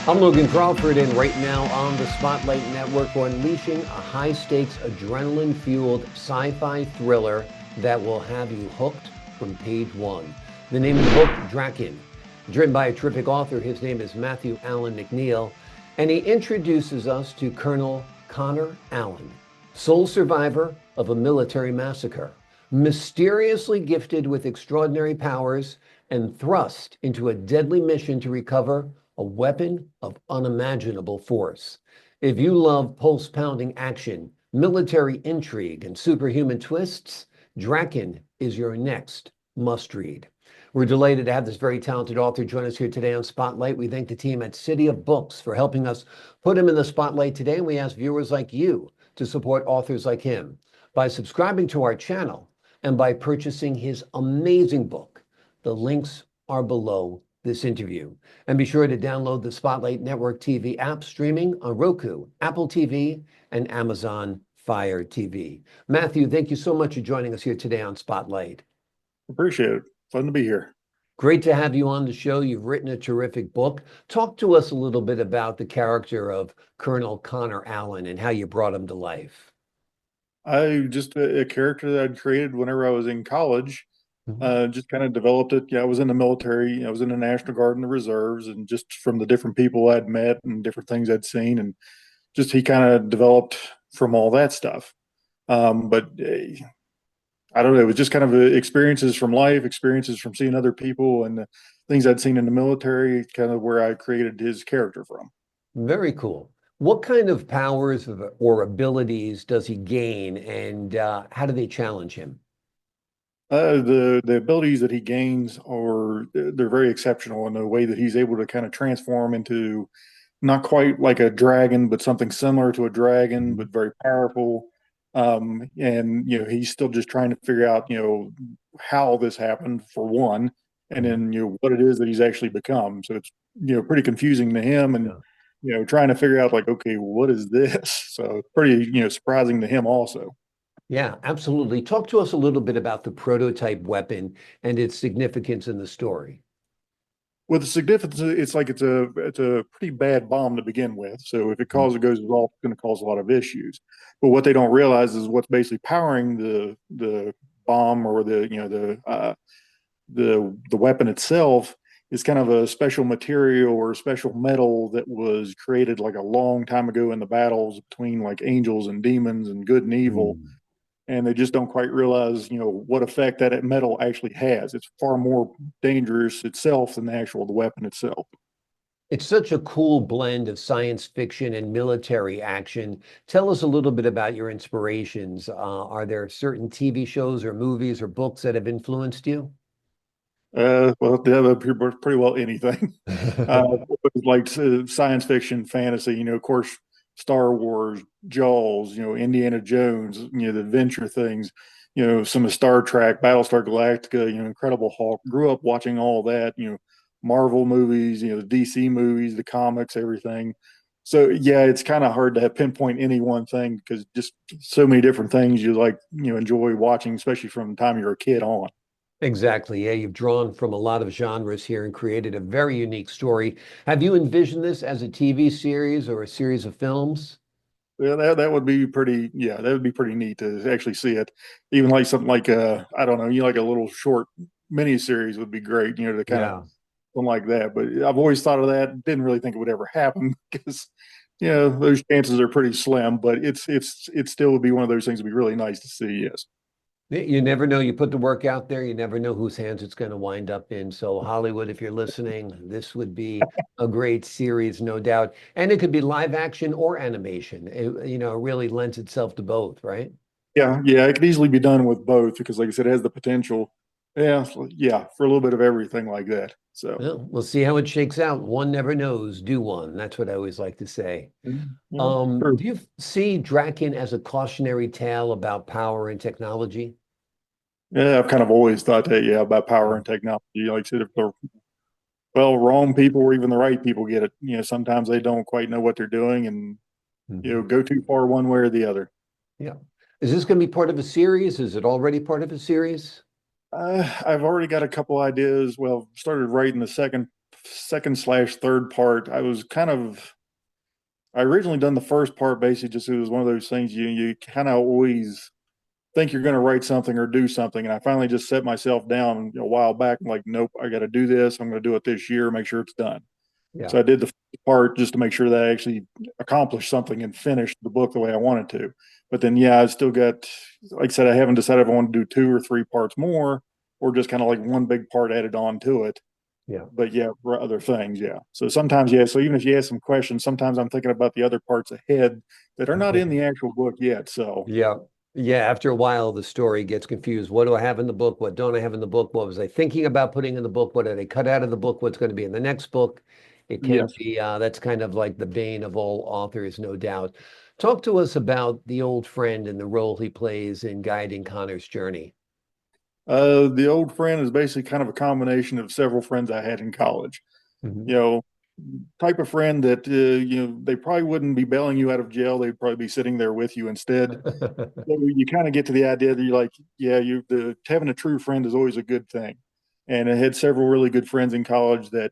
I'm Logan Crawford, and right now on the Spotlight Network, we're unleashing a high-stakes, adrenaline-fueled sci-fi thriller that will have you hooked from page one. The name of the book, DRAKKYNN. It's written by a terrific author. His name is Matthew Allan McNeal, and he introduces us to Colonel Connor Allan, sole survivor of a military massacre, mysteriously gifted with extraordinary powers and thrust into a deadly mission to recover a weapon of unimaginable force. If you love pulse-pounding action, military intrigue, and superhuman twists, DRAKKYNN is your next must-read. We're delighted to have this very talented author join us here today on Spotlight. We thank the team at City of Books for helping us put him in the spotlight today, and we ask viewers like you to support authors like him by subscribing to our channel and by purchasing his amazing book. The links are below this interview. And be sure to download the Spotlight Network TV app streaming on Roku, Apple TV, and Amazon Fire TV. Matthew, thank you so much for joining us here today on Spotlight. Appreciate it. Fun to be here. Great to have you on the show. You've written a terrific book. Talk to us a little bit about the character of Colonel Connor Allan and how you brought him to life. I just a character that I'd created whenever I was in college. Just kind of developed it. Yeah, I was in the military. I was in the National Guard and the reserves, and just from the different people I'd met and different things I'd seen, and just he kind of developed from all that stuff. But I don't know. It was just kind of experiences from life, experiences from seeing other people, and the things I'd seen in the military. Kind of where I created his character from. Very cool. What kind of powers or abilities does he gain, and how do they challenge him? The abilities that he gains they're very exceptional in the way that he's able to kind of transform into not quite like a dragon, but something similar to a dragon, but very powerful. And he's still just trying to figure out how this happened for one, and then what it is that he's actually become. So it's pretty confusing to him, and trying to figure out like, okay, what is this? So pretty surprising to him also. Yeah, absolutely. Talk to us a little bit about the prototype weapon and its significance in the story. Well, the significance, it's a pretty bad bomb to begin with. So if it goes off, it's going to cause a lot of issues. But what they don't realize is what's basically powering the bomb, or the weapon itself, is kind of a special material or a special metal that was created like a long time ago in the battles between like angels and demons and good and evil. And they just don't quite realize, what effect that metal actually has. It's far more dangerous itself than the weapon itself. It's such a cool blend of science fiction and military action. Tell us a little bit about your inspirations. Are there certain TV shows or movies or books that have influenced you? Well, yeah, pretty well anything. Like science fiction, fantasy, of course, Star Wars, Jaws, Indiana Jones, the adventure things, some of Star Trek, Battlestar Galactica, Incredible Hulk. Grew up watching all that, Marvel movies, the DC movies, the comics, everything. So yeah, it's kind of hard to pinpoint any one thing because just so many different things you like, enjoy watching, especially from the time you're a kid on. Exactly. Yeah, you've drawn from a lot of genres here and created a very unique story. Have you envisioned this as a TV series or a series of films? Yeah, that would be pretty. Yeah, that would be pretty neat to actually see it. Even like something like I don't know, like a little short mini series would be great. To kind of Yeah. something like that. But I've always thought of that. Didn't really think it would ever happen because those chances are pretty slim. But it still would be one of those things that'd be really nice to see. Yes. You never know. You put the work out there, you never know whose hands it's going to wind up in. So, Hollywood, if you're listening, this would be a great series, no doubt. And it could be live action or animation. It really lends itself to both, right? Yeah, it could easily be done with both because, like I said, it has the potential. Yeah, yeah, for a little bit of everything like that. So, Well, we'll see how it shakes out. One never knows, do one. That's what I always like to say. yeah, true. Do you see DRAKKYNN as a cautionary tale about power and technology? Yeah, I've kind of always thought that, yeah, about power and technology. Like I said, if the wrong people or even the right people get it, sometimes they don't quite know what they're doing and, Mhm. go too far one way or the other. Yeah. Is this going to be part of a series? Is it already part of a series? I've already got a couple ideas. Well, started writing the second second/third part, I originally done the first part basically just it was one of those things you kind of always think you're going to write something or do something. And I finally just set myself down a while back. I'm like, nope, I got to do this. I'm going to do it this year, make sure it's done. Yeah. So I did the first part just to make sure that I actually accomplished something and finished the book the way I wanted to. But then, yeah, I still got, like I said, I haven't decided if I want to do 2 or 3 parts more or just kind of like one big part added on to it. Yeah. But yeah, for other things, yeah. So sometimes, yeah. So even if you ask some questions, sometimes I'm thinking about the other parts ahead that are not in the actual book yet. So Yeah. Yeah. After a while, the story gets confused. What do I have in the book? What don't I have in the book? What was I thinking about putting in the book? What did I cut out of the book? What's going to be in the next book? It can yes. be, that's kind of like the bane of all authors, no doubt. Talk to us about the old friend and the role he plays in guiding Connor's journey. The old friend is basically kind of a combination of several friends I had in college. Mhm. You know, type of friend that they probably wouldn't be bailing you out of jail. They'd probably be sitting there with you instead. So you kind of get to the idea that you're like, yeah, having a true friend is always a good thing. And I had several really good friends in college that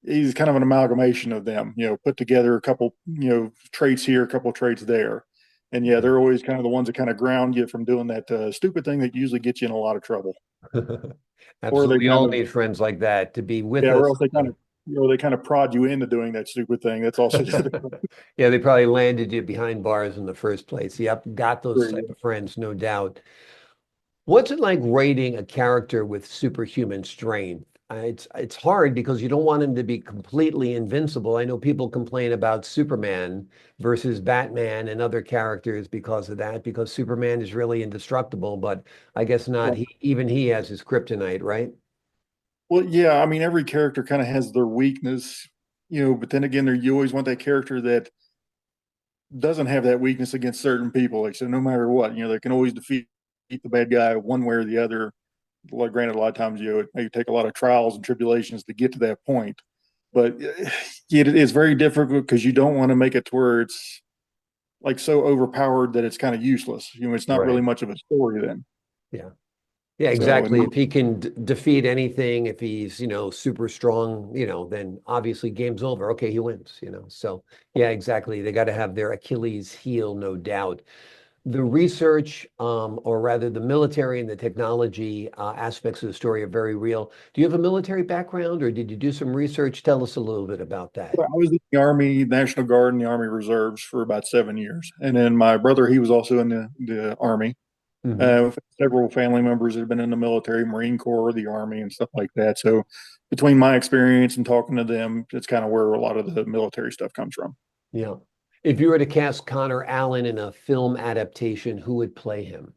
he's kind of an amalgamation of them. Put together a couple traits here, a couple traits there. And yeah, they're always kind of the ones that kind of ground you from doing that stupid thing that usually gets you in a lot of trouble. Or they Absolutely, kind all of need friends like that to be with Yeah, or us. else they kind of prod you into doing that stupid thing. That's also the other Yeah, they probably landed you behind bars in the first place. Yep, got those type story. of friends, no doubt. What's it like writing a character with superhuman strength? It's hard because you don't want him to be completely invincible. I know people complain about Superman versus Batman and other characters because of that, because Superman is really indestructible, but I guess not. Well, Even he has his kryptonite, right? well, yeah, I mean, every character kind of has their weakness, but then again, you always want that character that doesn't have that weakness against certain people. Like, so no matter what, they can always defeat the bad guy one way or the other. Well, granted, a lot of times, it may take a lot of trials and tribulations to get to that point. But it's very difficult because you don't want to make it to where it's like so overpowered that it's kind of useless. It's not really Right. much of a story then. Yeah. Yeah, So, exactly. If he can defeat anything, if he's, super strong, then obviously game's over. Okay, he wins. So, yeah, exactly. They got to have their Achilles heel, no doubt. The research, or rather the military and the technology aspects of the story are very real. Do you have a military background or did you do some research? Tell us a little bit about that. I was in the Army, National Guard, and the Army Reserves for about 7 years. And then my brother, he was also in the Army. Hmm. Several family members have been in the military, Marine Corps, the Army, and stuff like that. So between my experience and talking to them, it's kind of where a lot of the military stuff comes from. Yeah. If you were to cast Connor Allan in a film adaptation, who would play him?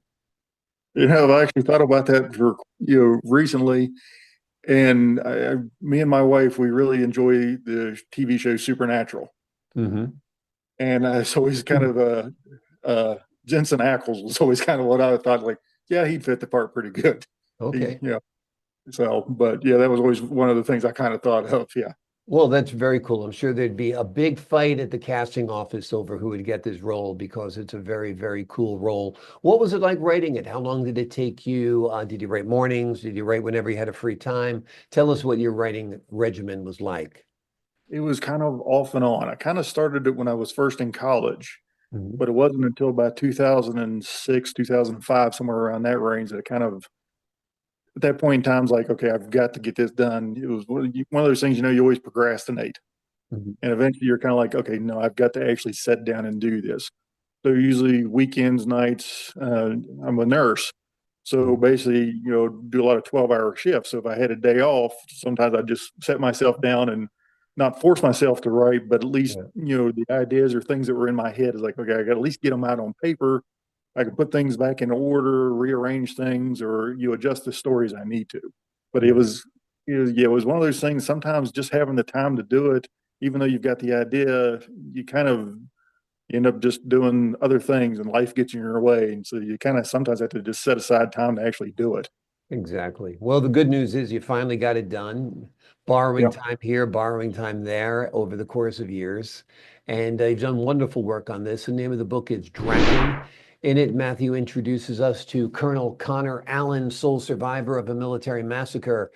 I've actually thought about that for recently, and me and my wife, we really enjoy the TV show Supernatural, Hmm. and it's always kind of Jensen Ackles was always kind of what I thought. Like, yeah, he'd fit the part pretty good. He, Okay. yeah. So, but yeah, that was always one of the things I kind of thought of. Yeah. Well, that's very cool. I'm sure there'd be a big fight at the casting office over who would get this role because it's a very, very cool role. What was it like writing it? How long did it take you? Did you write mornings? Did you write whenever you had a free time? Tell us what your writing regimen was like. It was kind of off and on. I kind of started it when I was first in college, Mhm. but it wasn't until about 2006, 2005, somewhere around that range that it kind of, at that point in time, was like, okay, I've got to get this done. It was one of those things, you always procrastinate. Mhm. And eventually you're kind of like, okay, no, I've got to actually sit down and do this. So usually weekends, nights, I'm a nurse. So Mhm. basically, do a lot of 12-hour shifts. So if I had a day off, sometimes I just set myself down and not force myself to write, but at least, Yeah. the ideas or things that were in my head is like, okay, I got to at least get them out on paper. I can put things back in order, rearrange things, or you adjust the stories I need to. But Yeah. yeah, it was one of those things. Sometimes just having the time to do it, even though you've got the idea, you kind of end up just doing other things, and life gets in your way, and so you kind of sometimes have to just set aside time to actually do it. Exactly. Well, the good news is you finally got it done, borrowing Yeah. time here, borrowing time there over the course of years. And you've done wonderful work on this. The name of the book is DRAKKYNN. In it, Matthew introduces us to Colonel Connor Allan, sole survivor of a military massacre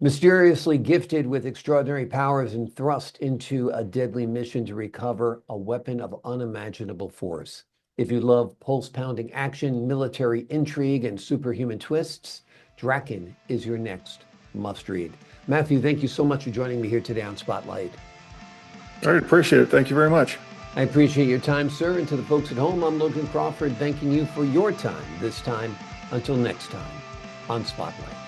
Mysteriously gifted with extraordinary powers and thrust into a deadly mission to recover a weapon of unimaginable force. If you love pulse-pounding action, military intrigue, and superhuman twists, DRAKKYNN is your next must-read. Matthew, thank you so much for joining me here today on Spotlight. All right, appreciate it. Thank you very much. I appreciate your time, sir. And to the folks at home, I'm Logan Crawford, thanking you for your time this time. Until next time on Spotlight.